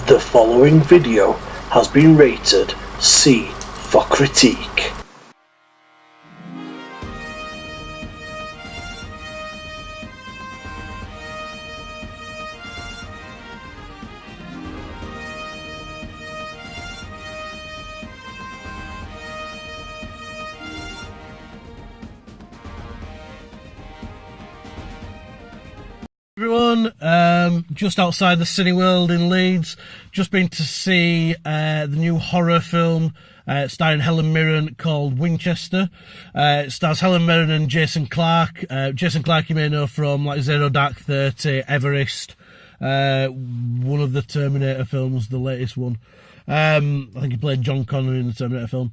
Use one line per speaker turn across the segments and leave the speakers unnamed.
The following video has been rated C for critique.
Everyone, just outside the Cineworld in Leeds, just been to see the new horror film starring Helen Mirren called Winchester. It stars Helen Mirren and Jason Clarke. Jason Clarke you may know from like Zero Dark 30, Everest, one of the Terminator films, the latest one. I think he played John Connor in the Terminator film.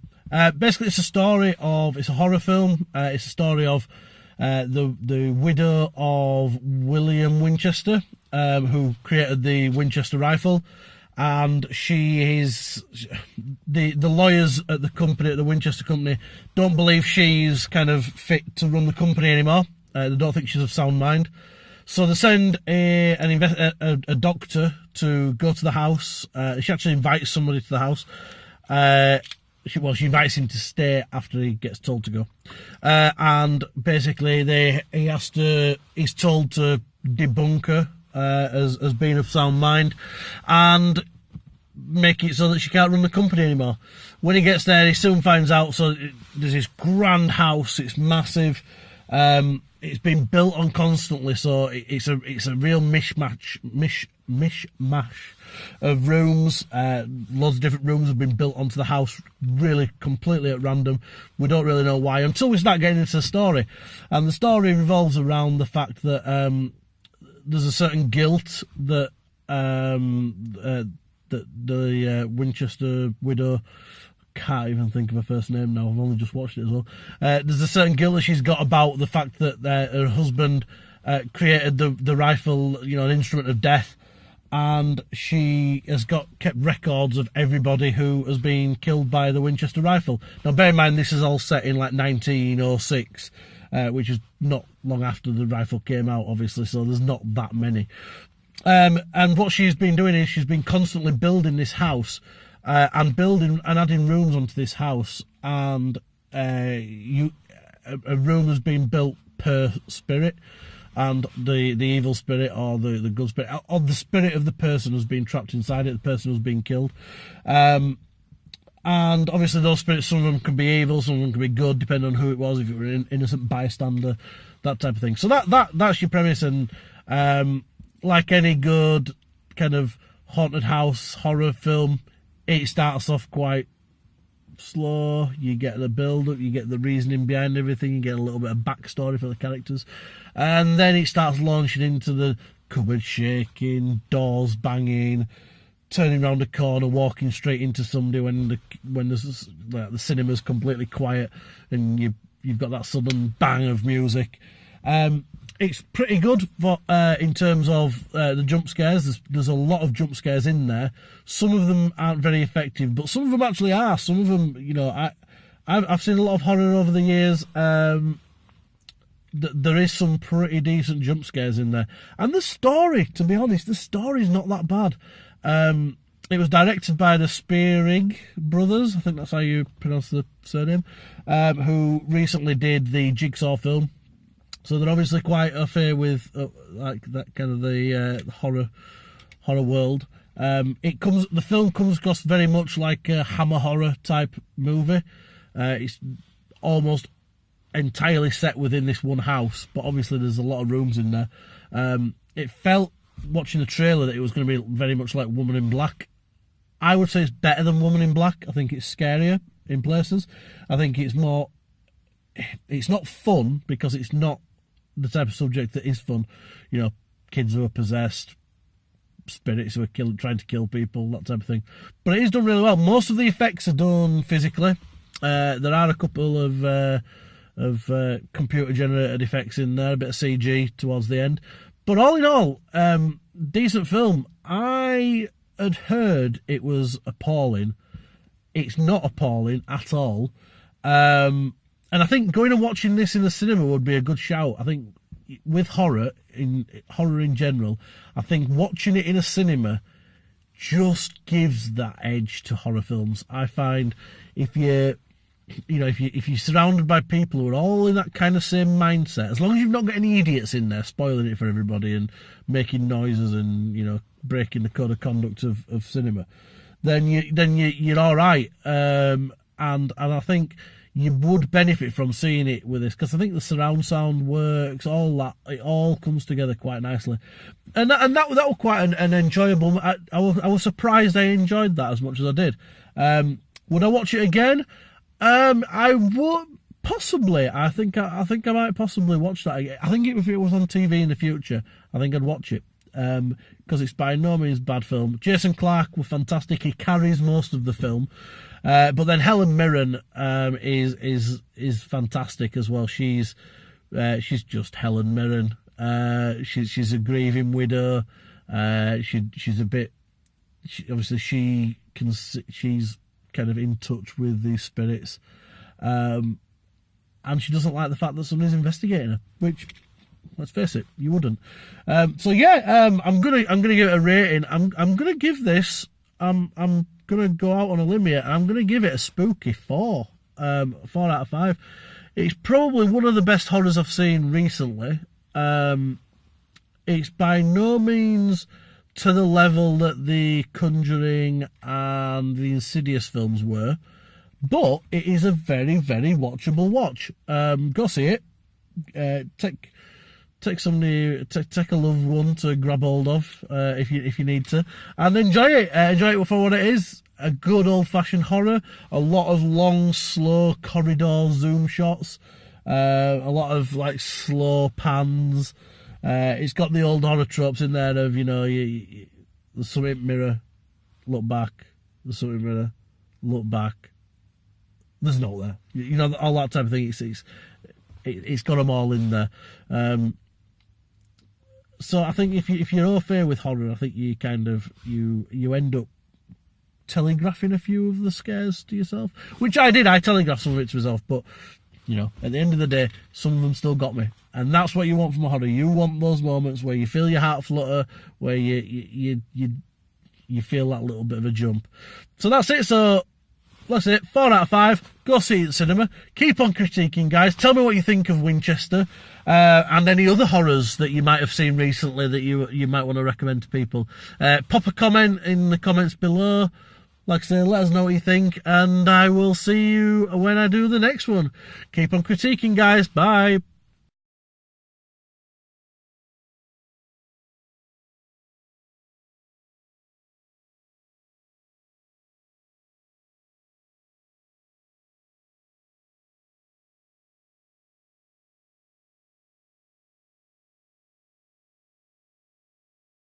Basically it's a horror film. It's a story of the widow of William Winchester, who created the Winchester rifle, and she is the lawyers at the company, at the Winchester company, don't believe she's kind of fit to run the company anymore. They don't think she's of sound mind, so they send a doctor to go to the house. She actually invites somebody to the house. She invites him to stay after he gets told to go, and basically he's told to debunk her as being of sound mind and make it so that she can't run the company anymore. When he gets there, he soon finds out. So there's this grand house. It's massive. It's been built on constantly, so it's a real mishmash of rooms. Loads of different rooms have been built onto the house, really completely at random. We don't really know why until we start getting into the story, and the story revolves around the fact that there's a certain guilt that the Winchester widow, can't even think of her first name now, I've only just watched it as well. There's a certain guilt that she's got about the fact that her husband created the rifle, an instrument of death, and she has kept records of everybody who has been killed by the Winchester rifle. Now bear in mind this is all set in like 1906, which is not long after the rifle came out obviously, so there's not that many. And what she's been doing is she's been constantly building this house, and adding rooms onto this house, and a room has been built per spirit, and the evil spirit or the good spirit or the spirit of the person has been trapped inside it, the person who's been killed. And obviously those spirits, some of them can be evil, some of them can be good, depending on who it was, if it were an innocent bystander, that type of thing. So that's your premise, and like any good kind of haunted house horror film, it starts off quite slow. You get the build-up, you get the reasoning behind everything, you get a little bit of backstory for the characters, and then it starts launching into the cupboard shaking, doors banging, turning around a corner, walking straight into somebody when the cinema's completely quiet, and you've got that sudden bang of music. It's pretty good in terms of the jump scares. There's a lot of jump scares in there. Some of them aren't very effective, but some of them actually are. Some of them, I've seen a lot of horror over the years. There is some pretty decent jump scares in there. And the story, to be honest, the story's not that bad. It was directed by the Spearig brothers, I think that's how you pronounce the surname, who recently did the Jigsaw film. So they're obviously quite au fait with like that kind of the horror world. The film comes across very much like a Hammer horror type movie. It's almost entirely set within this one house, but obviously there's a lot of rooms in there. It felt, watching the trailer, that it was going to be very much like Woman in Black. I would say it's better than Woman in Black. I think it's scarier in places. I think it's not fun, because it's not the type of subject that is fun, kids who are possessed, spirits who are trying to kill people, that type of thing. But it is done really well. Most of the effects are done physically. There are a couple of computer generated effects in there, a bit of CG towards the end. But all in all, decent film. I had heard it was appalling. It's not appalling at all. And I think going and watching this in the cinema would be a good shout. I think with horror in general, I think watching it in a cinema just gives that edge to horror films. I find if you're surrounded by people who are all in that kind of same mindset, as long as you've not got any idiots in there spoiling it for everybody and making noises and, you know, breaking the code of conduct of cinema, then you're all right. And I think you would benefit from seeing it with this, because I think the surround sound works, all that, it all comes together quite nicely, and that was quite an enjoyable. I was surprised I enjoyed that as much as I did. Would I watch it again? I would possibly. I think I might possibly watch that again. I think if it was on TV in the future, I think I'd watch it, because it's by no means a bad film. Jason Clarke was fantastic. He carries most of the film. But then Helen Mirren is fantastic as well. She's just Helen Mirren. She's a grieving widow. She's a bit. Obviously, she's kind of in touch with these spirits, and she doesn't like the fact that somebody's investigating her. Which, let's face it, you wouldn't. I'm gonna give it a rating. I'm gonna give this. I'm gonna go out on a limb here, and I'm gonna give it a spooky 4 out of 5. It's probably one of the best horrors I've seen recently. It's by no means to the level that the Conjuring and the Insidious films were, but it is a very, very watchable watch. Go see it. Take somebody, take a loved one to grab hold of if you need to, and enjoy it. Enjoy it for what it is. A good old-fashioned horror. A lot of long, slow corridor zoom shots. A lot of like slow pans. It's got the old horror tropes in there of, you know, the something mirror, look back. The something mirror, look back. There's no there. You know, all that type of thing. It's got them all in there. So I think if you're au fait with horror, I think you kind of you end up telegraphing a few of the scares to yourself, which I did. I telegraphed some of it to myself, but you know, at the end of the day, some of them still got me, and that's what you want from a horror. You want those moments where you feel your heart flutter, where you feel that little bit of a jump. So that's it. So that's it. 4 out of 5. Go see it at cinema. Keep on critiquing, guys. Tell me what you think of Winchester, and any other horrors that you might have seen recently that you might want to recommend to people. Pop a comment in the comments below. Like I say, let us know what you think, and I will see you when I do the next one. Keep on critiquing, guys. Bye.